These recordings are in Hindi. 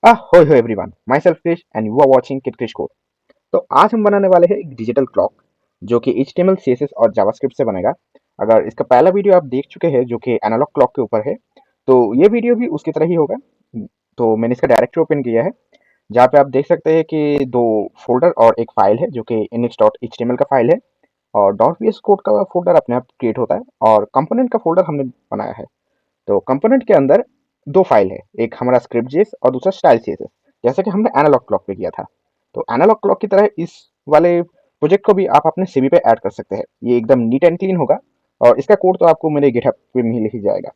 होय हो everyone, myself Krish and you are watching kid Krish code. तो आज हम बनाने वाले हैं एक डिजिटल क्लॉक जो कि HTML, CSS और जावास्क्रिप्ट से बनेगा। अगर इसका पहला वीडियो आप देख चुके हैं जो कि एनालॉग क्लॉक के ऊपर है, तो ये वीडियो भी उसकी तरह ही होगा। तो मैंने इसका डायरेक्टरी ओपन किया है जहाँ पे आप देख सकते हैं कि दो फोल्डर और एक फाइल है जो कि index.html का फाइल है, और .vs कोड का फोल्डर अपने आप क्रिएट होता है, और कंपोनेंट का फोल्डर हमने बनाया है। तो कंपोनेंट के अंदर दो फाइल है, एक हमारा स्क्रिप्ट जेस और दूसरा स्टाइल सीएसएस, जैसे कि हमने एनालॉग क्लॉक पे किया था। तो एनालॉग क्लॉक की तरह इस वाले प्रोजेक्ट को भी आप अपने सीवी पे ऐड कर सकते हैं। ये एकदम नीट एंड क्लीन होगा, और इसका कोड तो आपको मेरे गिटहब पे मिल ही जाएगा।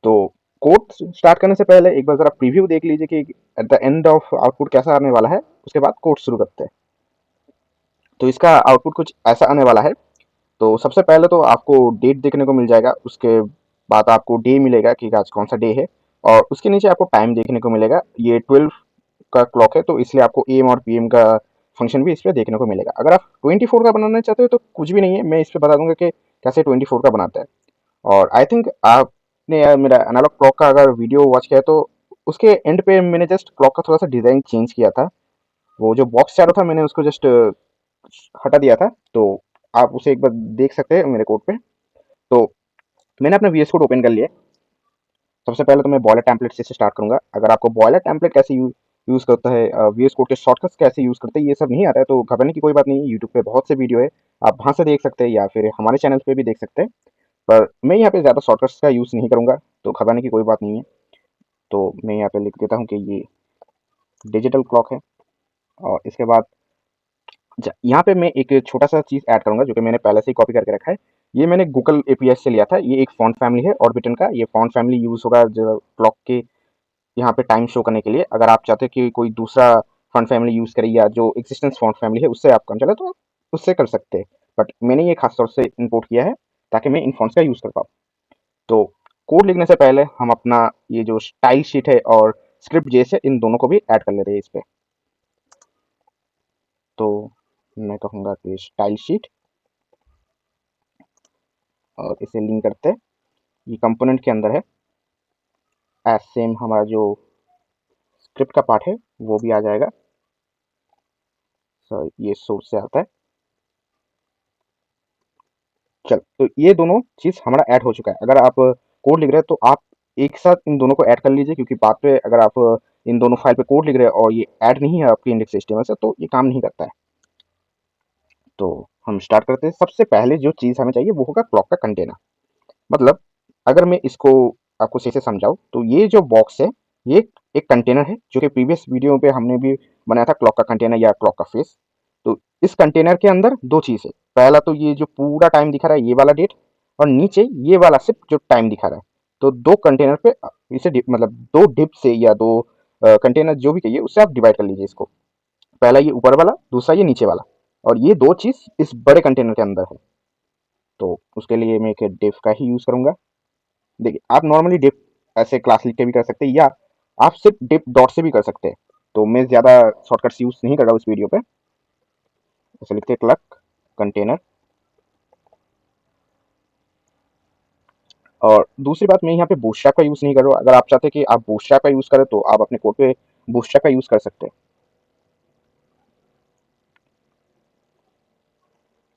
तो कोड स्टार्ट करने से पहले एक बार जरा प्रीव्यू देख लीजिए कि at the end of output कैसा आने वाला है, उसके बाद कोड शुरू करते हैं। तो इसका आउटपुट कुछ ऐसा आने वाला है। तो सबसे पहले तो आपको डेट देखने को मिल जाएगा, उसके बाद आपको डे मिलेगा कि आज कौन सा डे है, और उसके नीचे आपको टाइम देखने को मिलेगा। ये 12 का क्लॉक है, तो इसलिए आपको AM और PM का फंक्शन भी इस पर देखने को मिलेगा। अगर आप 24 का बनाना चाहते हो तो कुछ भी नहीं है, मैं इस पर बता दूंगा कि कैसे 24 का बनाता है। और आई थिंक आपने मेरा एनालॉग क्लॉक का अगर वीडियो वॉच किया है, तो उसके एंड पे मैंने जस्ट क्लॉक का थोड़ा सा डिज़ाइन चेंज किया था। वो जो बॉक्स चारों था मैंने उसको जस्ट हटा दिया था। तो आप उसे एक बार देख सकते हैं मेरे कोड पे। तो मैंने अपना VS कोड ओपन कर लिया है। सबसे पहले तो मैं बॉयलर टेम्पलेट से स्टार्ट करूंगा। अगर आपको बॉयलर टेम्पलेट कैसे यूज करता है, VS कोड के शॉर्टकट्स कैसे यूज करते हैं, ये सब नहीं आता है तो घबराने की कोई बात नहीं है। यूट्यूब पे बहुत से वीडियो है, आप वहां से देख सकते हैं या फिर हमारे चैनल पे भी देख सकते हैं। पर मैं यहाँ पे ज़्यादा शॉर्टकट्स का यूज़ नहीं करूँगा, तो घबराने की कोई बात नहीं है। तो मैं यहाँ पे लिख देता हूँ कि ये डिजिटल क्लॉक है। और इसके बाद यहाँ पे मैं एक छोटा सा चीज़ ऐड करूँगा जो कि मैंने पहले से ही कॉपी करके रखा है। ये मैंने गूगल API से लिया था। ये एक फॉन्ट फैमिली है ऑर्बिटन का। ये फॉन्ट फैमिली यूज़ होगा जो क्लॉक के यहाँ पे टाइम शो करने के लिए। अगर आप चाहते हैं कि कोई दूसरा फॉन्ट फैमिली यूज़ करे या जो एक्सिस्टेंस फॉन्ट फैमिली है उससे आप काम चले, तो आप उससे कर सकते हैं। बट मैंने ये खास तौर से इंपोर्ट किया है ताकि मैं इन फॉन्ट्स का यूज़ कर पाऊँ। तो कोड लिखने से पहले हम अपना ये जो स्टाइल शीट है और स्क्रिप्ट जैसे इन दोनों को भी ऐड कर लेते हैं इस पे। तो मैं कहूँगा कि स्टाइल शीट, और इसे लिंक करते हैं। ये कंपोनेंट के अंदर है। एज सेम हमारा जो स्क्रिप्ट का पार्ट है वो भी आ जाएगा। सो ये सोर्स से आता है। चल, तो ये दोनों चीज़ हमारा ऐड हो चुका है। अगर आप कोड लिख रहे हैं तो आप एक साथ इन दोनों को ऐड कर लीजिए, क्योंकि बाद पे अगर आप इन दोनों फाइल पे कोड लिख रहे हैं और ये ऐड नहीं है आपकी इंडेक्स HTML से, तो ये काम नहीं करता है। तो हम स्टार्ट करते हैं। सबसे पहले जो चीज़ हमें चाहिए वो होगा क्लॉक का कंटेनर। मतलब अगर मैं इसको आपको सही से समझाऊँ, तो ये जो बॉक्स है ये एक कंटेनर है जो कि प्रीवियस वीडियो पे हमने भी बनाया था, क्लॉक का कंटेनर या क्लॉक का फेस। तो इस कंटेनर के अंदर दो चीज़ है। पहला तो ये जो पूरा टाइम दिखा रहा है ये वाला डेट, और नीचे ये वाला सिर्फ जो टाइम दिखा रहा है। तो दो कंटेनर पे इसे मतलब दो डिप से या दो कंटेनर जो भी कहिए उससे आप डिवाइड कर लीजिए इसको। पहला ये ऊपर वाला, दूसरा ये नीचे वाला, और ये दो चीज़ इस बड़े कंटेनर के अंदर है। तो उसके लिए मैं एक डिफ का ही यूज़ करूँगा। देखिए, आप नॉर्मली डिप ऐसे क्लास लिख के भी कर सकते हैं, या आप सिर्फ डिप डॉट से भी कर सकते हैं। तो मैं ज़्यादा शॉर्टकट्स यूज़ नहीं कर रहा हूँ इस वीडियो पे। ऐसे लिखते हैं क्लक कंटेनर। और दूसरी बात, मैं यहाँ पे बूटस्ट्रैप का यूज़ नहीं कर रहा हूँ। अगर आप चाहते हैं कि आप बूटस्ट्रैप का यूज़ करें तो आप अपने कोड पे बूटस्ट्रैप का यूज़ कर सकते हैं।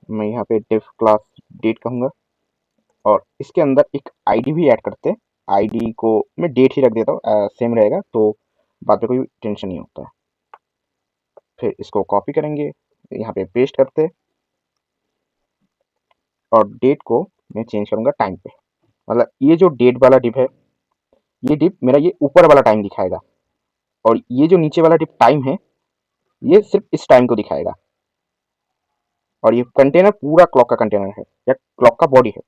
मैं यहाँ पे डिफ क्लास डेट कहूँगा, और इसके अंदर एक आईडी भी ऐड करते हैं। आईडी को मैं डेट ही रख देता हूँ, सेम रहेगा, तो बाद में कोई टेंशन नहीं होता है। फिर इसको कॉपी करेंगे, यहाँ पे पेस्ट करते, और डेट को मैं चेंज करूँगा टाइम पे। मतलब ये जो डेट वाला डिप है, ये डिप मेरा ये ऊपर वाला टाइम दिखाएगा, और ये जो नीचे वाला डिप टाइम है ये सिर्फ इस टाइम को दिखाएगा। और ये कंटेनर पूरा क्लॉक का कंटेनर है या क्लॉक का बॉडी है।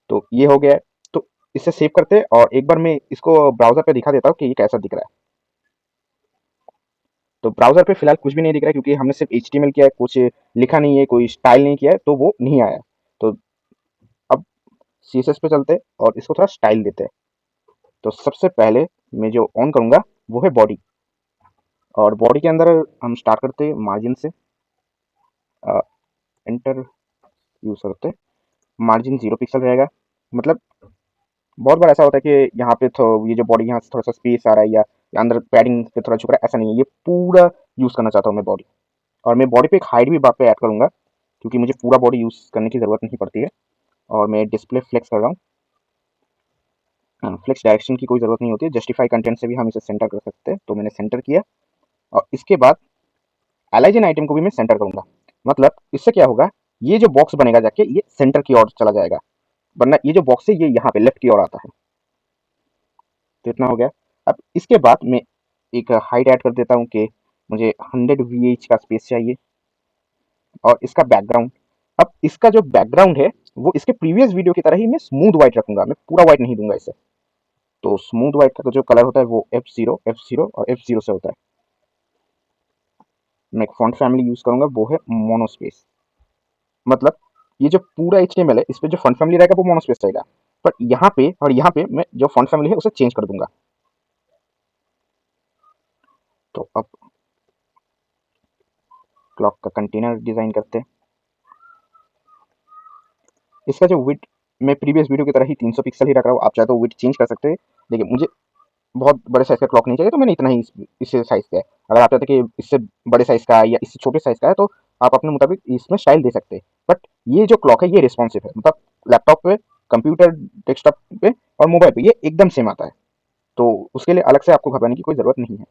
तो ये हो गया है। तो इसे सेव करते हैं, और एक बार मैं इसको ब्राउजर पे दिखा देता हूँ कि ये कैसा दिख रहा है। तो ब्राउजर पे फिलहाल कुछ भी नहीं दिख रहा है, क्योंकि हमने सिर्फ HTML किया है, कुछ लिखा नहीं है, कोई स्टाइल नहीं किया है, तो वो नहीं आया। तो अब CSS पे चलते हैं और इसको थोड़ा स्टाइल देते हैं। तो सबसे पहले मैं जो ऑन करूंगा वो है बॉडी। और बॉडी के अंदर हम स्टार्ट करते हैं मार्जिन से। एंटर यूज करते हैं। मार्जिन 0 पिक्सल रहेगा। मतलब बहुत बार ऐसा होता है कि यहाँ पे तो ये जो बॉडी यहाँ से थोड़ा सा स्पेस आ रहा है या अंदर पैडिंग पे थोड़ा छुप रहा है, ऐसा नहीं है, ये पूरा यूज़ करना चाहता हूँ मैं बॉडी। और मैं बॉडी पे एक हाइट भी बाद पे ऐड करूँगा, क्योंकि मुझे पूरा बॉडी यूज़ करने की ज़रूरत नहीं पड़ती है। और मैं डिस्प्ले फ्लेक्स कर रहा हूँ, फ्लेक्स डायरेक्शन की कोई ज़रूरत नहीं होती है, जस्टिफाई कंटेंट से भी हम इसे सेंटर कर सकते हैं। तो मैंने सेंटर किया, और इसके बाद एलाइजन आइटम को भी मैं सेंटर करूँगा। मतलब इससे क्या होगा, ये जो बॉक्स बनेगा जाके ये सेंटर की ओर चला जाएगा, वरना ये जो बॉक्स है ये यहाँ पे लेफ्ट की ओर आता है। तो इतना हो गया। अब इसके बाद मैं एक हाइट ऐड कर देता हूँ कि मुझे 100 VH का स्पेस चाहिए। और इसका बैकग्राउंड, अब इसका जो बैकग्राउंड है वो इसके प्रीवियस वीडियो की तरह ही मैं स्मूथ वाइट रखूंगा, मैं पूरा वाइट नहीं दूंगा इसे। तो स्मूथ वाइट का जो कलर होता है वो F0 और F0 से होता है। मैं एक फॉन्ट फैमिली यूज करूंगा, वो है मोनोस्पेस। मतलब ये जो पूरा HTML है, इस पे जो फॉन्ट फैमिली रहेगा वो मोनोस्पेस रहेगा, पर यहाँ पे और यहाँ पे मैं जो फॉन्ट फैमिली है उसे चेंज कर दूंगा। तो अब क्लॉक का कंटेनर डिजाइन करते हैं। इसका जो विड्थ, मैं प्रीवियस वीडियो की तरह ही 300 पिक्सल ही रख रहा हूँ, आप चाहे तो विड्थ चेंज कर सकते हैं। देखिए मुझे बहुत बड़े साइज का क्लॉक नहीं चाहिए, तो मैंने इतना ही इससे साइज का है। अगर आप चाहते हैं कि इससे बड़े साइज का है या इससे छोटे साइज का है, तो आप अपने मुताबिक इसमें स्टाइल दे सकते हैं। बट ये जो क्लॉक है ये रिस्पॉन्सिव है, मतलब लैपटॉप पे, कंप्यूटर, डेस्कटॉप पे और मोबाइल पे ये एकदम सेम आता है। तो उसके लिए अलग से आपको घबराने की कोई ज़रूरत नहीं है।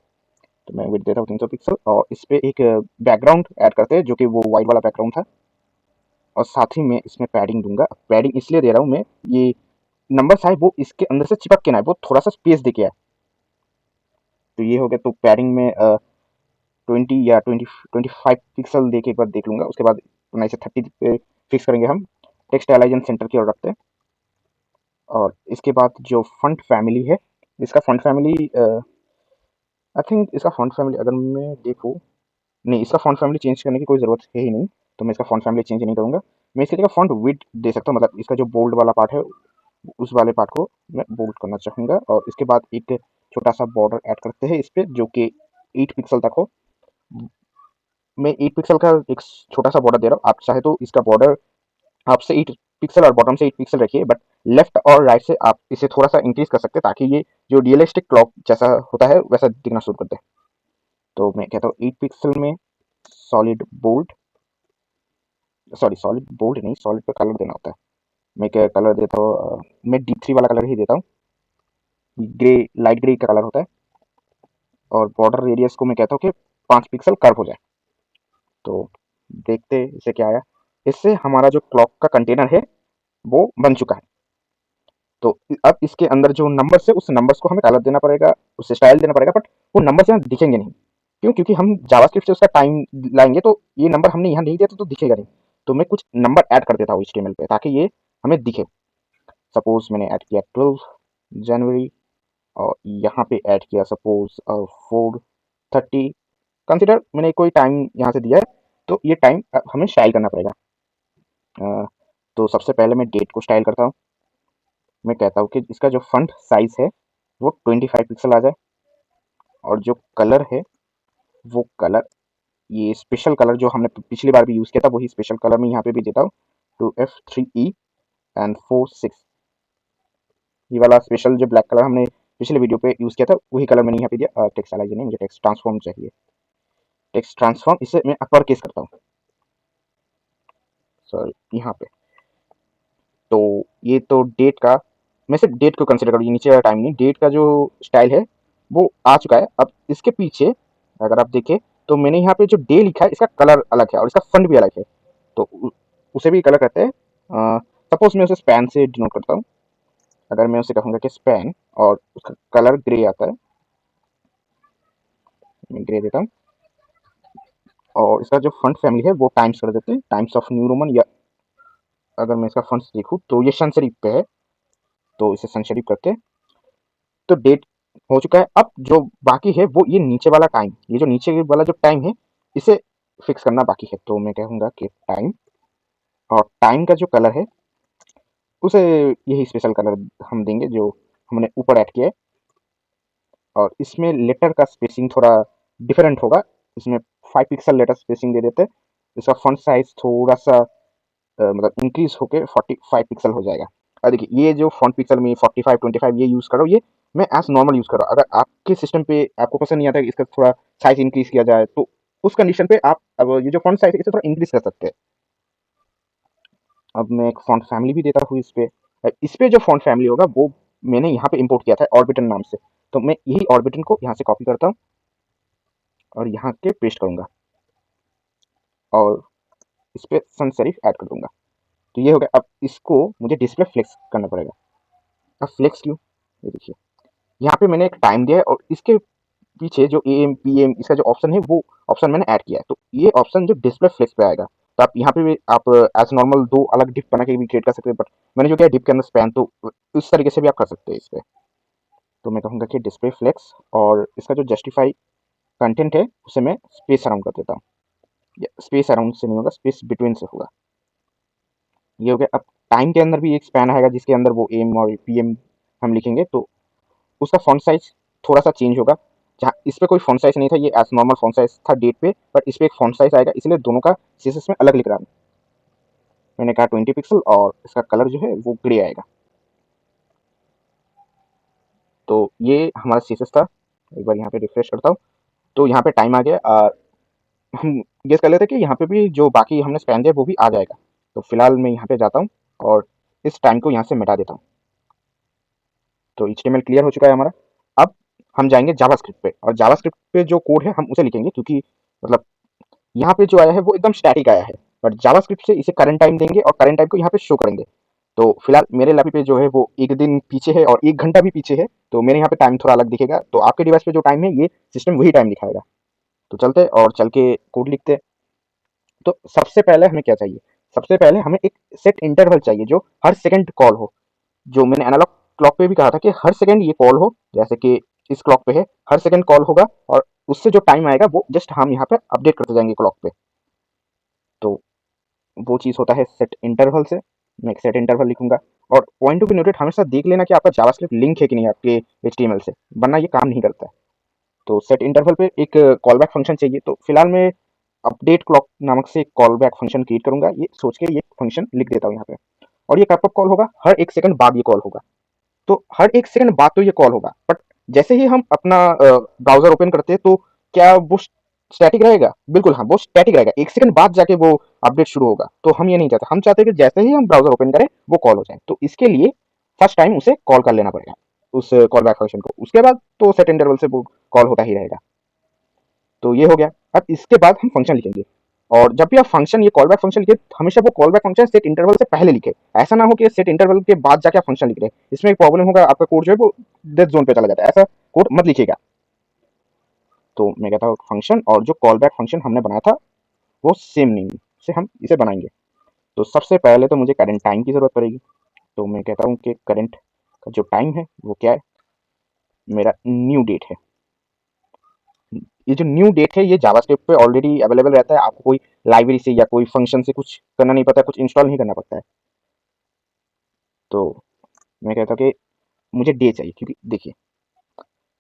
तो मैं विड्थ देता हूँ 300 पिक्सल, और इस पर एक बैकग्राउंड ऐड करते हैं जो कि वो वाइट वाला बैकग्राउंड था। और साथ ही मैं इसमें पैडिंग दूंगा। पैडिंग इसलिए दे रहा हूँ मैं, ये नंबर है वो इसके अंदर से चिपक के ना है, वो थोड़ा सा स्पेस दे के है। तो ये हो गया। तो पैडिंग में 20 या 25 दे के एक बार देख लूंगा, उसके बाद मैं इसे 30 पे फिक्स करेंगे हम। टेक्स्ट एलाइजन सेंटर की ओर रखते हैं। और इसके बाद जो फंट फैमिली है, इसका फंट फैमिली आई थिंक इसका फंट फैमिली अगर मैं देखूँ, नहीं, इसका फॉन्ट फैमिली चेंज करने की कोई ज़रूरत है ही नहीं। तो मैं इसका फॉन्ट फैमिली चेंज नहीं करूँगा। मैं इसकी जगह फॉन्ट विड्थ दे सकता हूँ, मतलब इसका जो बोल्ड वाला पार्ट है उस वाले पार्ट को मैं बोल्ड करना चाहूँगा। और इसके बाद एक छोटा सा बॉर्डर ऐड करते हैं इस पर, जो कि 8 पिक्सल तक हो। मैं 8 पिक्सल का एक छोटा सा बॉर्डर दे रहा हूँ। आप चाहे तो इसका बॉर्डर आपसे 8 पिक्सल और बॉटम से 8 पिक्सल रखिए, बट लेफ्ट और राइट से आप इसे थोड़ा सा इंक्रीज कर सकते हैं, ताकि ये जो रियलिस्टिक क्लॉक जैसा होता है वैसा दिखना शुरू कर दे। तो मैं कहता हूँ 8 पिक्सल में solid bold, sorry solid bold नहीं, सॉलिड पे कलर देना होता है। मैं क्या कलर देता हूँ, मैं D3 वाला कलर ही देता हूँ, ग्रे, लाइट ग्रे का कलर होता है। और बॉर्डर रेडियस को मैं कहता हूँ कि 5 पिक्सल कर्व हो जाए। तो देखते हैं इससे क्या आया। इससे हमारा जो क्लॉक का कंटेनर है वो बन चुका है। तो अब इसके अंदर जो नंबर्स है उस नंबर्स को हमें कलर देना पड़ेगा, उसे स्टाइल देना पड़ेगा, बट वो नंबर्स यहाँ दिखेंगे नहीं। क्यों? क्योंकि हम जावास्क्रिप्ट से उसका टाइम लाएंगे, तो ये नंबर हमने यहाँ नहीं दिया तो दिखेगा नहीं। तो मैं कुछ नंबर ऐड कर देता हूँ HTML पे, ताकि ये हमें दिखे। सपोज मैंने ऐड किया 12 जनवरी, और यहाँ पे ऐड किया सपोज 4:30। कंसिडर मैंने कोई टाइम यहाँ से दिया है, तो ये टाइम हमें स्टाइल करना पड़ेगा। अ, तो सबसे पहले मैं डेट को स्टाइल करता हूँ। मैं कहता हूँ कि इसका जो फंट साइज है वो 25 पिक्सल आ जाए। और जो कलर है वो कलर, ये स्पेशल कलर जो हमने पिछली बार भी यूज़ किया था वही स्पेशल कलर मैं यहाँ पे भी देता हूँ, 2F3E and 4 6। ये वाला स्पेशल जो ब्लैक कलर हमने पिछले वीडियो पे यूज़ किया था वही कलर मैंने यहाँ पे दिया। टेक्स्ट अलाइजन नहीं, मुझे टेक्स्ट ट्रांसफॉर्म चाहिए। टेक्स्ट ट्रांसफॉर्म इसे मैं अपर केस करता हूँ, सॉरी यहाँ पे। तो ये तो डेट का, मैं सिर्फ डेट को कंसिडर करूँ, ये नीचे वाला टाइम नहीं, डेट का जो स्टाइल है वो आ चुका है। अब इसके पीछे अगर आप देखें तो मैंने यहाँ पे जो डे लिखा है इसका कलर अलग है और इसका फंड भी अलग है। तो उसे भी कलर करते हैं। सपोज मैं उसे स्पैन से डिनोट करता हूँ। अगर मैं उसे कहूँगा कि स्पैन और उसका कलर ग्रे आता है, मैं ग्रे देता हूँ। और इसका जो फंड फैमिली है वो टाइम्स कर देते हैं, टाइम्स ऑफ न्यू रोमन। या अगर मैं इसका फंड देखूँ तो ये सन शरीफ पे है, तो इसे सन शरीफ करके, तो डेट हो चुका है। अब जो बाकी है वो ये नीचे वाला टाइम, ये जो नीचे वाला जो टाइम है इसे फिक्स करना बाकी है। तो मैं कहूँगा कि टाइम, और टाइम का जो कलर है उसे यही स्पेशल कलर हम देंगे जो हमने ऊपर ऐड किया है। और इसमें लेटर का स्पेसिंग थोड़ा डिफरेंट होगा, इसमें 5 पिक्सल लेटर स्पेसिंग दे देते हैं। इसका फॉन्ट साइज थोड़ा सा मतलब इंक्रीज होके 45 पिक्सल हो जाएगा। देखिए ये जो फ़ॉन्ट पिक्सल में 45, 25 ये यूज़ कर रहा हूँ, ये मैं एज़ नॉर्मल यूज़ कर रहा हूँ। अगर आपके सिस्टम पे आपको पसंद नहीं आता कि इसका थोड़ा साइज़ इंक्रीज़ किया जाए, तो उस कंडीशन पे आप अब ये जो फ़ॉन्ट साइज़ है इसे थोड़ा इंक्रीज़ कर सकते हैं। अब मैं एक फ़ॉन्ट फैमिली भी देता हूँ इस पे। इस पे जो फ़ॉन्ट फैमिली होगा वो मैंने यहाँ पे इम्पोर्ट किया था ऑर्बिटन नाम से। तो मैं यही ऑर्बिटन को यहाँ से कॉपी करता हूँ और यहाँ के पेस्ट करूँगा और इस पे sans serif ऐड कर दूँगा। तो ये हो गया। अब इसको मुझे डिस्प्ले फ्लेक्स करना पड़ेगा। अब फ्लेक्स क्यों? ये देखिए, यहाँ पे मैंने एक टाइम दिया है और इसके पीछे जो एएम, पीएम इसका जो ऑप्शन है वो ऑप्शन मैंने ऐड किया है। तो ये ऑप्शन जो डिस्प्ले फ्लेक्स पे आएगा। तो आप यहाँ पे भी आप एज़ नॉर्मल 2 अलग डिप बना के भी क्रिएट कर सकते हैं, बट मैंने जो किया डिप के अंदर स्पैन, तो इस तरीके से भी आप कर सकते हैं इस पे। तो मैं कहूँगा कि डिस्प्ले फ्लेक्स और इसका जो जस्टिफाई कंटेंट है उसे मैं स्पेस अराउंड कर देता हूँ। या स्पेस अराउंड से नहीं होगा, स्पेस बिटवीन से होगा। ये हो गया। अब टाइम के अंदर भी एक स्पैन आएगा जिसके अंदर वो एम और पीएम हम लिखेंगे, तो उसका फॉन्ट साइज थोड़ा सा चेंज होगा। जहाँ इस पे कोई फॉन्ट साइज नहीं था, ये एज नॉर्मल फॉन्ट साइज था डेट पे, बट इस पे एक फॉन्ट साइज आएगा, इसलिए दोनों का सीएसएस में अलग लिख रहा हूँ। मैंने कहा 20 पिक्सल और इसका कलर जो है वो ग्रे आएगा। तो ये हमारा सीएसएस था। एक बार यहाँ पे रिफ्रेश करता हूँ तो यहाँ पे टाइम आ गया और हम गेस कर लेते हैं कि यहाँ पे भी जो बाकी हमने स्पैन दिया वो भी आ जाएगा। तो फिलहाल मैं यहाँ पे जाता हूँ और इस टाइम को यहाँ से मिटा देता हूँ। तो एचटीएमएल क्लियर हो चुका है हमारा। अब हम जाएंगे जावास्क्रिप्ट पे और जावास्क्रिप्ट पे जो कोड है हम उसे लिखेंगे, क्योंकि मतलब यहाँ पे जो आया है वो एकदम स्टैटिक आया है, बट जावास्क्रिप्ट से इसे करंट टाइम देंगे और करंट टाइम को यहाँ पे शो करेंगे। तो फिलहाल मेरे लैपटॉप पे जो है वो एक दिन पीछे है और 1 घंटा भी पीछे है, तो मेरे यहाँ पे टाइम थोड़ा अलग दिखेगा। तो आपके डिवाइस पे जो टाइम है ये सिस्टम वही टाइम दिखाएगा। तो चलते और चल के कोड लिखते हैं। तो सबसे पहले हमें क्या चाहिए? सबसे पहले हमें एक सेट इंटरवल चाहिए जो हर सेकंड कॉल हो। जो मैंने एनालॉग क्लॉक पे भी कहा था कि हर सेकंड ये कॉल हो, जैसे कि इस क्लॉक पे है हर सेकंड कॉल होगा और उससे जो टाइम आएगा वो जस्ट हम यहाँ पे अपडेट करते जाएंगे क्लॉक पे। तो वो चीज़ होता है सेट इंटरवल से। मैं एक सेट इंटरवल लिखूंगा और पॉइंट टू बी नोटेड हमेशा देख लेना कि आपका जावास्क्रिप्ट लिंक है कि नहीं आपके एचटीएमएल से, वरना ये काम नहीं करता है। तो सेट इंटरवल पे एक कॉल बैक फंक्शन चाहिए। तो फिलहाल मैं अपडेट क्लॉक नामक से एक कॉल बैक फंक्शन क्रिएट करूंगा, ये सोच के ये फंक्शन लिख देता हूँ यहाँ पे। और ये कब कॉल होगा? हर 1 सेकंड बाद ये कॉल होगा। तो हर 1 सेकंड बाद तो ये कॉल होगा, बट जैसे ही हम अपना ब्राउजर ओपन करते हैं तो क्या वो स्टैटिक रहेगा? बिल्कुल हाँ, वो स्टैटिक रहेगा। 1 सेकंड बाद जाके वो अपडेट शुरू होगा। तो हम ये नहीं चाहते। हम चाहते हैं कि जैसे ही हम ब्राउजर ओपन करें वो कॉल हो जाए। तो इसके लिए फर्स्ट टाइम उसे कॉल कर लेना पड़ेगा, उस कॉल बैक फंक्शन को। उसके बाद तो सेट इंटरवल से वो कॉल होता ही रहेगा। तो ये हो गया। अब इसके बाद हम फंक्शन लिखेंगे और जब भी आप फंक्शन ये कॉल बैक फंक्शन लिखे हमेशा वो call back function set interval से पहले लिखे। ऐसा ना हो कि सेट इंटरवल के बाद जाके आप फंक्शन लिख रहे हैं, इसमें एक प्रॉब्लम होगा, आपका कोड जो है वो डेथ जोन पे चला जाता है। ऐसा कोड मत लिखिएगा। तो मैं कहता हूँ फंक्शन और जो कॉल बैक फंक्शन हमने बनाया था वो सेम नेम से हम इसे बनाएंगे। तो सबसे पहले तो मुझे करंट टाइम की जरूरत पड़ेगी। तो मैं कहता हूँ कि करंट का जो टाइम है वो क्या है? मेरा न्यू डेट है। ये जो न्यू डेट है ये जावास्क्रिप्ट पे ऑलरेडी अवेलेबल रहता है। आपको कोई लाइब्रेरी से या कोई फंक्शन से कुछ करना नहीं पड़ता है, कुछ इंस्टॉल नहीं करना पड़ता है। तो मैं कहता हूँ कि मुझे डे चाहिए, क्योंकि देखिए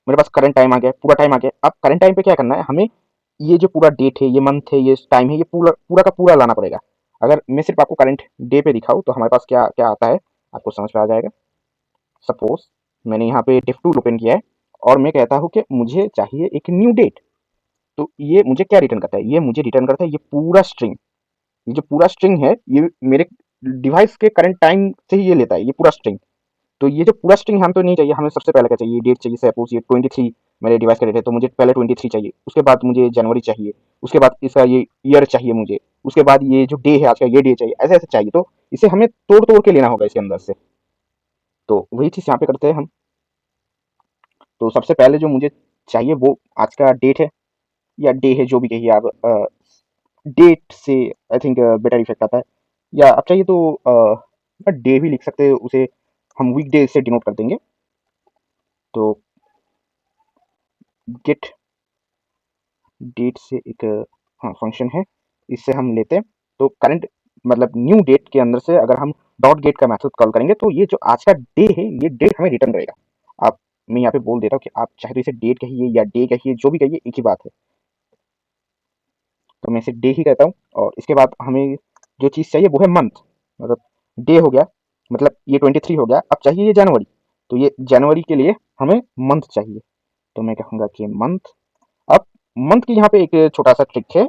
मेरे पास करंट टाइम आ गया, पूरा टाइम आ गया। अब करंट टाइम पे क्या करना है हमें? ये जो पूरा डेट है, ये मंथ है, ये टाइम है, ये पूरा पूरा का पूरा लाना पड़ेगा। अगर मैं सिर्फ आपको करंट डे पे दिखाऊँ तो हमारे पास क्या क्या आता है आपको समझ में आ जाएगा। सपोज मैंने यहाँ पे डिफ टूल ओपन किया है और मैं कहता हूँ कि मुझे चाहिए एक न्यू डेट। तो ये मुझे क्या रिटर्न करता है? ये मुझे रिटर्न करता है ये पूरा स्ट्रिंग। ये जो पूरा स्ट्रिंग है ये मेरे डिवाइस के करंट टाइम से ही ये लेता है, ये पूरा स्ट्रिंग। तो ये जो पूरा स्ट्रिंग हम तो नहीं चाहिए, हमें सबसे पहले क्या चाहिए? डेट चाहिए। सपोज ये 23 मेरे डिवाइस का डेट है, तो मुझे पहले 23 चाहिए। उसके बाद मुझे जनवरी चाहिए। उसके बाद इसका ये ईयर चाहिए मुझे। उसके बाद ये जो डे है आज का ये डे चाहिए। ऐसे ऐसे चाहिए। तो इसे हमें तोड़ तोड़ के लेना होगा इसके अंदर से। तो वही चीज़ यहाँ पे करते हैं हम। तो सबसे पहले जो मुझे चाहिए वो आज का डेट है या डे है, जो भी कहिए आप। डेट से आई थिंक बेटर इफेक्ट आता है। या आप चाहिए तो डे भी लिख सकते हैं, उसे हम वीक डे से डिनोट कर देंगे। तो गेट डेट से एक हाँ फंक्शन है, इससे हम लेते हैं। तो करंट मतलब न्यू डेट के अंदर से अगर हम डॉट गेट का मेथड कॉल करेंगे तो ये जो आज का डे है ये डेट हमें रिटर्न करेगा। आप मैं यहाँ पे बोल देता हूँ कि आप चाहे तो इसे डेट कहिए या डे कहिए, जो भी कहिए एक ही बात है। तो मैं इसे डे ही कहता हूँ। और इसके बाद हमें जो चीज़ चाहिए वो है मंथ। मतलब डे हो गया, मतलब ये 23 हो गया, अब चाहिए ये जनवरी। तो ये जनवरी के लिए हमें मंथ चाहिए, तो मैं कहूँगा कि मंथ। अब मंथ की यहाँ पे एक छोटा सा ट्रिक है,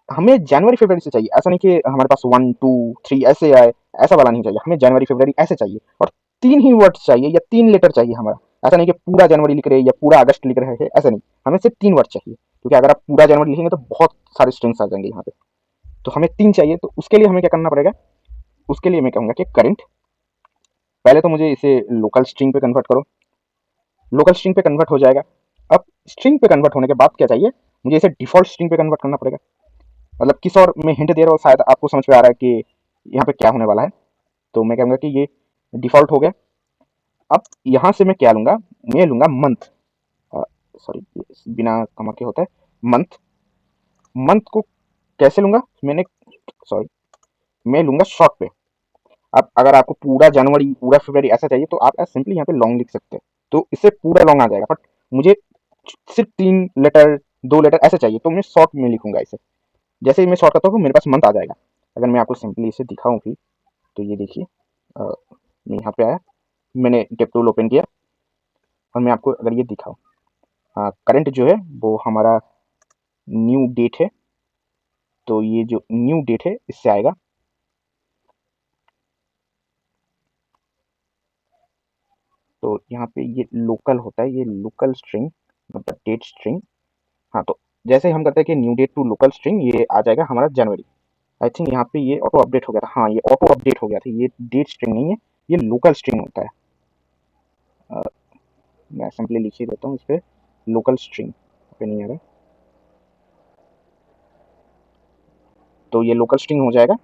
हमें जनवरी फरवरी से चाहिए, ऐसा नहीं कि हमारे पास 1 2 3 ऐसे आए, ऐसा वाला नहीं चाहिए, हमें जनवरी फरवरी ऐसे चाहिए, और 3 ही वर्ड्स चाहिए या 3 लेटर चाहिए हमारा। ऐसा नहीं कि पूरा जनवरी लिख रहे हैं या पूरा अगस्त लिख रहे हैं, ऐसा नहीं, हमें सिर्फ 3 वर्ड चाहिए, क्योंकि अगर आप पूरा जनवरी लिखेंगे तो बहुत सारे स्ट्रिंग्स आ जाएंगे यहाँ पे। तो हमें 3 चाहिए, तो उसके लिए हमें क्या करना पड़ेगा, उसके लिए मैं कहूँगा कि करेंट, पहले तो मुझे इसे लोकल स्ट्रिंग पे कन्वर्ट करो, लोकल स्ट्रिंग पे कन्वर्ट हो जाएगा। अब स्ट्रिंग पे कन्वर्ट होने के बाद क्या चाहिए, मुझे इसे डिफॉल्ट स्ट्रिंग पे कन्वर्ट करना पड़ेगा। मतलब किस और मैं हिंट दे रहा हूँ, शायद आपको समझ में आ रहा है कि यहाँ पे क्या होने वाला है। तो मैं कहूँगा कि ये डिफॉल्ट हो गया। अब यहाँ से मैं क्या लूँगा, मैं लूँगा मंथ, सॉरी बिना कमा के होता है मंथ। मंथ को कैसे लूँगा मैंने, सॉरी मैं लूँगा शॉर्ट पे। अब अगर आपको पूरा जनवरी पूरा फरवरी ऐसा चाहिए तो आप सिंपली यहाँ पे लॉन्ग लिख सकते हैं, तो इससे पूरा लॉन्ग आ जाएगा, बट मुझे सिर्फ 3 लेटर 2 लेटर ऐसे चाहिए, तो मैं शॉर्ट में लिखूंगा इसे। जैसे ही मैं शॉर्ट करता हूँ मेरे पास मंथ आ जाएगा। अगर मैं आपको सिंपली इसे दिखाऊं भी, तो ये देखिए, मैं यहाँ पे आया, मैंने टेप टूल ओपन किया, और मैं आपको अगर ये दिखाऊं, हाँ करंट जो है वो हमारा न्यू डेट है, तो ये जो न्यू डेट है इससे आएगा। तो यहाँ पे ये लोकल होता है, ये लोकल स्ट्रिंग मतलब डेट स्ट्रिंग। हाँ, तो जैसे हम करते हैं कि new date to local string, ये आ जाएगा हमारा जनवरी। आई थिंक यहाँ पे ये ऑटो अपडेट हो गया था, हाँ ये ऑटो अपडेट हो गया था, ये डेट स्ट्रिंग नहीं है, ये लोकल स्ट्रिंग होता है। अ, मैं सिंपली लिख ही देता हूँ इस पर, लोकल स्ट्रिंग पे नहीं आ रहा, तो ये लोकल स्ट्रिंग हो जाएगा।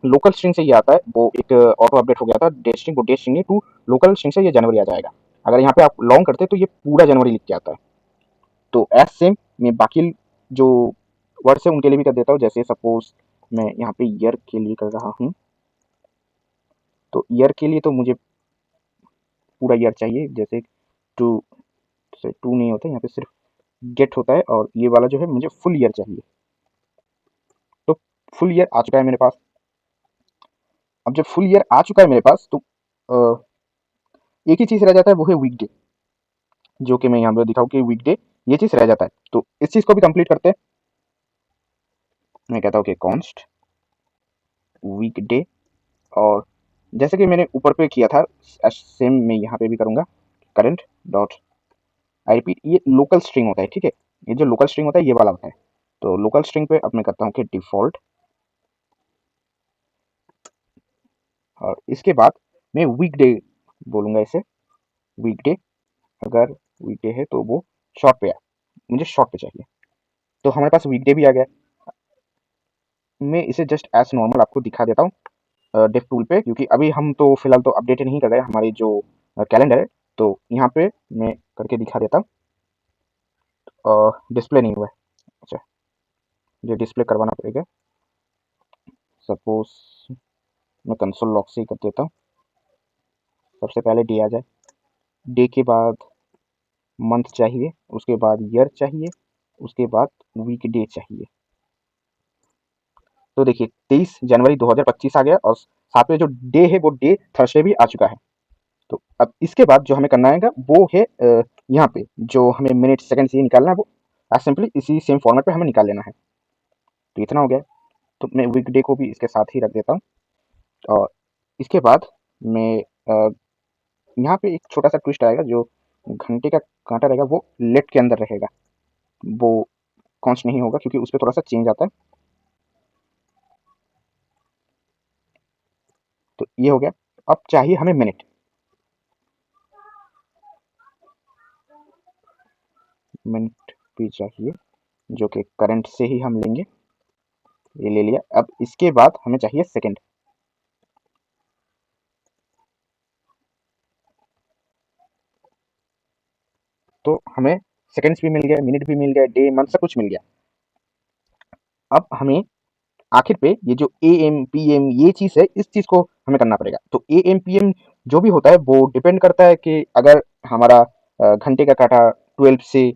लोकल स्ट्रिंग से ये आता है, वो एक ऑटो अपडेट हो गया था डेट स्ट्रिंग, वो डेट स्ट्रिंग नहीं, टू लोकल स्ट्रिंग से ये जनवरी आ जाएगा। अगर यहाँ पे आप लॉन्ग करते तो ये पूरा जनवरी लिख के आता है। तो एज सेम मैं बाकी जो वर्ड्स है उनके लिए भी कर देता हूँ, जैसे सपोज मैं यहाँ पे ईयर के लिए कर रहा हूँ, तो ईयर के लिए तो मुझे पूरा ईयर चाहिए, जैसे टू से टू नहीं होता यहाँ पे, सिर्फ गेट होता है, और ये वाला जो है मुझे फुल ईयर चाहिए। तो फुल ईयर आ चुका है मेरे पास। अब जब फुल ईयर आ चुका है मेरे पास, तो एक ही चीज़ रह जाता है, वो है वीकडे, जो कि मैं यहाँ पे दिखाऊँ कि वीकडे ये चीज़ रह जाता है। तो इस चीज़ को भी कंप्लीट करते हैं। मैं कहता हूँ कि कॉन्स्ट वीकडे, और जैसे कि मैंने ऊपर पे किया था सेम मैं यहाँ पे भी करूँगा, करंट डॉट आई रिपीट, ये लोकल स्ट्रिंग होता है, ठीक है, ये जो लोकल स्ट्रिंग होता है ये वाला होता है। तो लोकल स्ट्रिंग पे अब मैं करता हूँ कि डिफॉल्ट, और इसके बाद मैं वीकडे बोलूँगा इसे, वीकडे। अगर वीकडे है तो वो शॉर्ट पे है, मुझे शॉर्ट पे चाहिए। तो हमारे पास वीकडे भी आ गया। मैं इसे जस्ट एज नॉर्मल आपको दिखा देता हूँ डेफ टूल पे, क्योंकि अभी हम तो फिलहाल तो अपडेट नहीं कर रहे हैं हमारी जो कैलेंडर है। तो यहाँ पे मैं करके दिखा देता हूँ, डिस्प्ले नहीं हुआ है, अच्छा ये डिस्प्ले करवाना पड़ेगा। सपोज मैं कंसोल लॉक से ही कर देता हूँ। सबसे पहले डे आ जाए, डे के बाद मंथ चाहिए, उसके बाद ईयर चाहिए, उसके बाद वीक डे चाहिए। तो देखिए 23 जनवरी 2025 आ गया, और साथ में जो डे है वो डे थर्सडे भी आ चुका है। तो अब इसके बाद जो हमें करना है वो है यहाँ पे जो हमें मिनट सेकंड से निकालना है, वो सिंपली इसी सेम फॉर्मेट पे हमें निकाल लेना है। तो इतना हो गया। तो मैं वीकडे को भी इसके साथ ही रख देता हूँ, और इसके बाद मैं यहाँ पे एक छोटा सा ट्विस्ट आएगा, जो घंटे का कांटा रहेगा वो लेफ्ट के अंदर रहेगा, वो कॉन्स्ट नहीं होगा, क्योंकि उस पर थोड़ा सा चेंज आता है। तो ये हो गया। अब चाहिए हमें मिनट, मिनट भी चाहिए, जो कि करंट से ही हम लेंगे, ये ले लिया। अब इसके बाद हमें चाहिए सेकंड, तो हमें सेकंड्स भी मिल गया, मिनट भी मिल गया, डे मंथ सब कुछ मिल गया। अब हमें आखिर पे ये जो ए एम पी एम ये चीज़ है, इस चीज़ को हमें करना पड़ेगा। तो ए एम पी एम जो भी होता है वो डिपेंड करता है कि अगर हमारा घंटे का काटा 12 से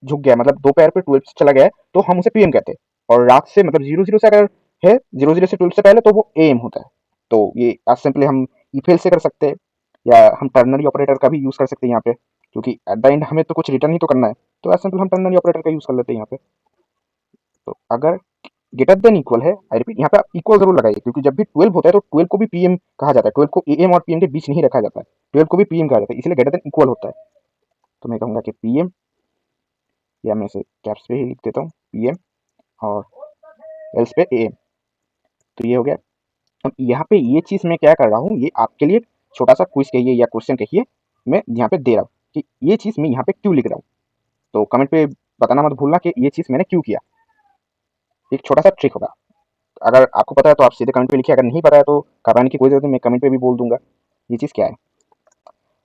झुक गया, मतलब दोपहर पे 12 से चला गया है, तो हम उसे पीएम कहते हैं। और रात से मतलब 00 से अगर है, 00 से 12 से पहले, तो वो एएम होता है। तो ये आज सिंपली हम ईफेल से कर सकते हैं, या हम टर्नरी ऑपरेटर का भी यूज़ कर सकते हैं यहाँ पे, क्योंकि एट द एंड हमें तो कुछ रिटर्न ही तो करना है। तो एज सिंपल हम टर्नरी ऑपरेटर का यूज़ कर लेते हैं यहाँ पे। तो अगर ग्रेटर देन इक्वल है, आई रिपीट, यहाँ पे आप इक्वल जरूर लगाइए, क्योंकि जब भी 12 होता है तो 12 को भी पीएम कहा जाता है, 12 को एएम और पीएम के बीच नहीं रखा जाता है, 12 को भी पीएम कहा जाता है, इसलिए ग्रेटर देन इक्वल होता है। तो मैं कहूँगा कि पीएम, या मैं इसे कैप्स पे ही लिख देता हूँ, पीएम और एल्स पे एएम। तो ये हो गया। अब यहाँ पे ये चीज़ मैं क्या कर रहा हूँ, ये आपके लिए छोटा सा क्विज कहिए या क्वेश्चन कहिए, मैं यहाँ पे दे रहा हूँ कि ये चीज़ मैं यहाँ पे क्यों लिख रहा हूँ। तो कमेंट पे बताना मत भूलना कि ये चीज़ मैंने क्यों किया। एक छोटा सा ट्रिक होगा, अगर आपको पता है तो आप सीधे कमेंट पे लिखिए, अगर नहीं पता है तो घबराने की कोई जरूरत नहीं, मैं कमेंट पे भी बोल दूंगा ये चीज़ क्या है।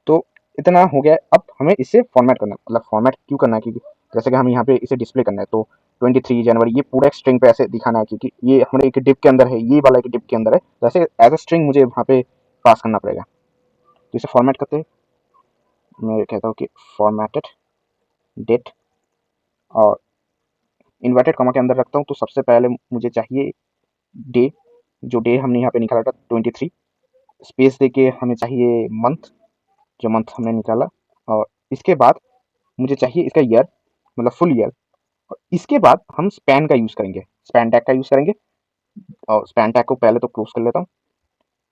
तो इतना हो गया। अब हमें इसे फॉर्मेट करना है, मतलब फॉर्मेट क्यों करना है, क्योंकि जैसे कि हम यहाँ पे इसे डिस्प्ले करना है, तो 23 जनवरी ये पूरा एक स्ट्रिंग पे ऐसे दिखाना है, क्योंकि ये हमारे एक डिप के अंदर है, ये वाला एक डिप के अंदर है, तो ऐसे एज अ स्ट्रिंग मुझे वहाँ पे पास करना पड़ेगा। तो इसे फॉर्मेट करते हैं, मैं कहता हूँ कि फॉर्मेटेड डेट, और इन्वर्टेड कॉमा के अंदर रखता हूँ। तो सबसे पहले मुझे चाहिए डे, जो डे हमने यहाँ पे निकाला था 23, स्पेस दे के हमें चाहिए मंथ, जो मंथ हमने निकाला, और इसके बाद मुझे चाहिए इसका ईयर, मतलब फुल ईयर। और इसके बाद हम स्पैन का यूज़ करेंगे, स्पैन टैग का यूज़ करेंगे, और स्पैन टैग को पहले तो क्लोज कर लेता हूँ,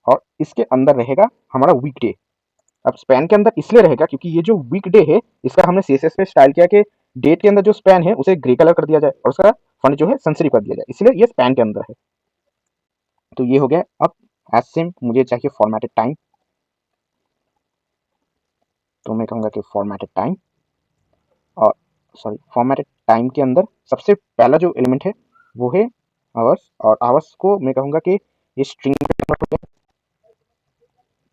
और इसके अंदर रहेगा हमारा वीक डे। अब स्पैन के अंदर इसलिए रहेगा क्योंकि ये जो वीक डे है, इसका हमने सीएसएस पे स्टाइल किया कि डेट के अंदर जो स्पैन है उसे ग्रे कलर कर दिया जाए और उसका फंड जो है सनसरी कर दिया जाए, इसलिए ये स्पैन के अंदर है। तो ये हो गया। अब एज सेम मुझे चाहिए फॉर्मेटेड टाइम, तो मैं कहूँगा कि फॉर्मेटेड टाइम, और सॉरी फॉर्मेटेड टाइम के अंदर सबसे पहला जो एलिमेंट है वो है आवर्स, और आवर्स को मैं कहूँगा कि ये स्ट्रिंग में कन्वर्ट हो गया।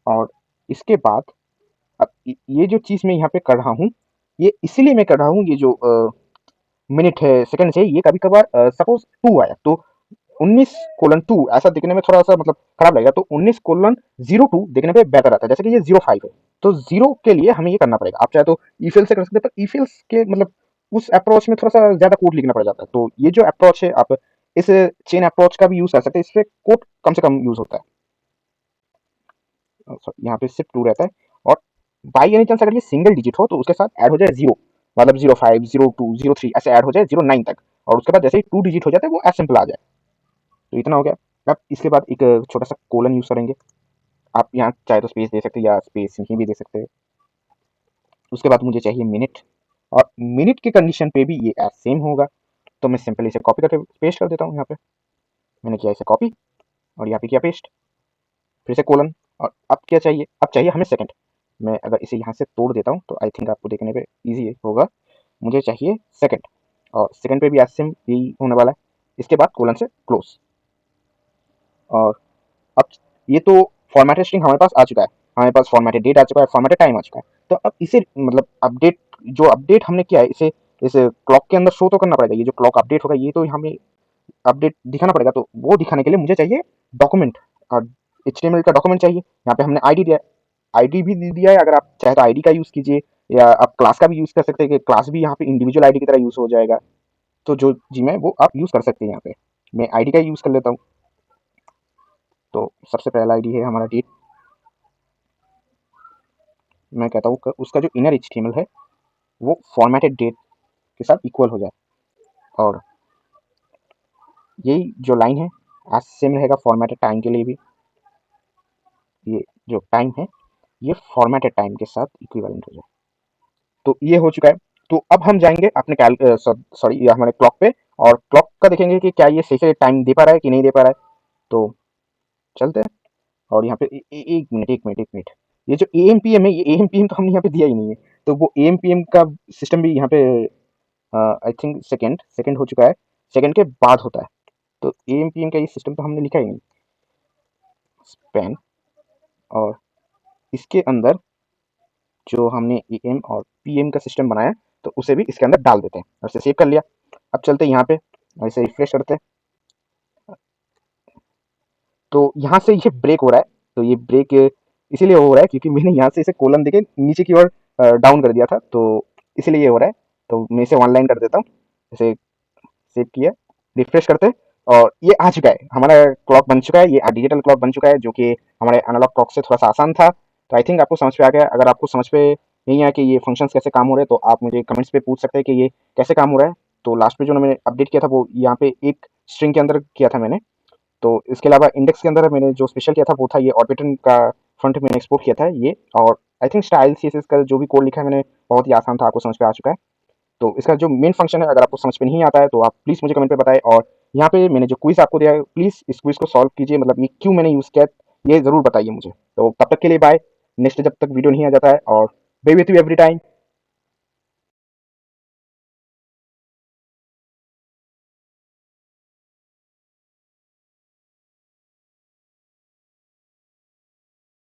और इसके बाद अब ये जो चीज़ मैं यहाँ पे कर रहा हूँ, ये इसीलिए मैं कर रहा हूँ, ये जो मिनट है, सेकंड है, ये कभी कभार सपोज 2 आया तो 19:2 ऐसा दिखने में थोड़ा सा मतलब खराब लगेगा, तो 19:02 देखने पे बेहतर आता है, जैसे कि ये 05 है, तो 0 के लिए हमें ये करना पड़ेगा। आप चाहे तो ईफिल से कर सकते हैं, पर ईफिल्स के मतलब उस अप्रोच में थोड़ा सा ज्यादा कोड लिखना पड़ जाता है। तो ये जो अप्रोच है, आप इस चेन अप्रोच का भी यूज कर सकते हैं, इससे कोड कम से कम यूज होता है। यहाँ पे सिर्फ 2 रहता है, और बाई एनी चांस अगर ये सिंगल डिजिट हो तो उसके साथ ऐड हो जाए 0, मतलब 05, 02, 03 ऐसे ऐड हो जाए 09 तक, और उसके बाद जैसे ही 2 डिजिट हो जाता है वो एज सिंपल आ जाए। तो इतना हो गया। अब इसके बाद एक छोटा सा कोलन यूज करेंगे, आप यहाँ चाहे तो स्पेस दे सकते हैं या स्पेस नहीं भी दे सकते हैं। उसके बाद मुझे चाहिए मिनट, और मिनट की कंडीशन पे भी ये एज सेम होगा, तो मैं सिंपल इसे कॉपी करके पेस्ट कर देता हूँ। यहाँ पे मैंने किया इसे कॉपी, और यहाँ पे किया पेस्ट, फिर से कोलन, और अब क्या चाहिए, अब चाहिए हमें सेकंड। मैं अगर इसे यहाँ से तोड़ देता हूँ तो आई थिंक आपको देखने पे इजी होगा। मुझे चाहिए सेकंड, और सेकंड पे भी एज सेम यही होने वाला है, इसके बाद कोलन से क्लोज। और अब ये तो फॉर्मेटेड स्ट्रिंग हमारे पास आ चुका है, हमारे पास फॉर्मेटेड डेट आ चुका है, फॉर्मेटेड टाइम आ चुका है। तो अब इसे मतलब अपडेट, जो अपडेट हमने किया है इसे इस क्लॉक के अंदर शो तो करना पड़ेगा। ये जो क्लॉक अपडेट होगा ये तो हमें अपडेट दिखाना पड़ेगा, तो वो दिखाने के लिए मुझे चाहिए डॉक्यूमेंट, और एचटीएमएल का डॉक्यूमेंट चाहिए। यहाँ पे हमने आईडी दिया है, आईडी भी दिया है, अगर आप चाहे तो आईडी का यूज़ कीजिए, या आप क्लास का भी यूज़ कर सकते हैं कि क्लास भी यहाँ पे इंडिविजुअल आईडी की तरह यूज़ हो जाएगा। तो जो जी मैं वो आप यूज़ कर सकते हैं। यहाँ पे मैं आईडी का यूज़ कर लेता हूँ। तो सबसे पहला आईडी है हमारा डेट, मैं कहता हूँ कि उसका जो इनर एचटीएमएल है वो फॉर्मेटेड डेट के साथ इक्वल हो जाए, और यही जो लाइन है आज सेम रहेगा फॉर्मेटेड टाइम के लिए भी। ये जो टाइम है ये फॉर्मेटेड टाइम के साथ इक्विवेलेंट हो जाए। तो ये हो चुका है। तो अब हम जाएंगे अपने सॉरी हमारे क्लॉक पे, और क्लॉक का देखेंगे कि क्या ये सही से टाइम दे पा रहा है कि नहीं दे पा रहा है। तो चलते हैं, और यहाँ पे एक मिनट एक मिनट एक मिनट, ये जो ए एम पी एम है, ये ए एम पी एम तो हमने यहाँ पे दिया ही नहीं है, तो वो ए एम पी एम का सिस्टम भी यहाँ पे आई थिंक सेकेंड सेकेंड हो चुका है, सेकेंड के बाद होता है। तो ए एम पी एम का ये सिस्टम तो हमने लिखा ही नहीं, स्पैन, और इसके अंदर जो हमने ए एम और पी एम का सिस्टम बनाया तो उसे भी इसके अंदर डाल देते हैं, और इसे सेव कर लिया। अब चलते हैं यहाँ पे और इसे रिफ्रेश करते हैं। तो यहाँ से ये ब्रेक हो रहा है, तो ये ब्रेक इसीलिए हो रहा है क्योंकि मैंने यहाँ से इसे कोलन देके नीचे की ओर डाउन कर दिया था, तो इसीलिए ये हो रहा है। तो मैं इसे ऑनलाइन कर देता हूँ, इसे सेव किया, रिफ्रेश करते हैं, और ये आ चुका है, हमारा क्लॉक बन चुका है, ये डिजिटल क्लॉक बन चुका है जो कि हमारे एनालॉग क्लॉक से थोड़ा सा आसान था। तो आई थिंक आपको समझ पे आ गया। अगर आपको समझ पे नहीं आया कि ये फंक्शंस कैसे काम हो रहे हैं, तो आप मुझे कमेंट्स पे पूछ सकते हैं कि ये कैसे काम हो रहा है। तो लास्ट में जो मैंने अपडेट किया था वो यहाँ पे एक स्ट्रिंग के अंदर किया था मैंने। तो इसके अलावा इंडेक्स के अंदर मैंने जो स्पेशल किया था वो था ये ऑर्बिटन का फ्रंट मैंने एक्सपोर्ट किया था ये। और आई थिंक स्टाइल सीएसएस का जो भी कोड लिखा है मैंने बहुत ही आसान था, आपको समझ पे आ चुका है। तो इसका जो मेन फंक्शन है, अगर आपको समझ में नहीं आता है तो आप प्लीज़ मुझे कमेंट पे बताएं। और यहाँ पे मैंने जो क्विज आपको दिया है, प्लीज़ इस क्विज को सॉल्व कीजिए, मतलब ये क्यों मैंने यूज़ किया है, ये ज़रूर बताइए मुझे। तो तब तक के लिए बाय। नेक्स्ट जब तक वीडियो नहीं आ जाता है, और बे विथ यू एवरी टाइम।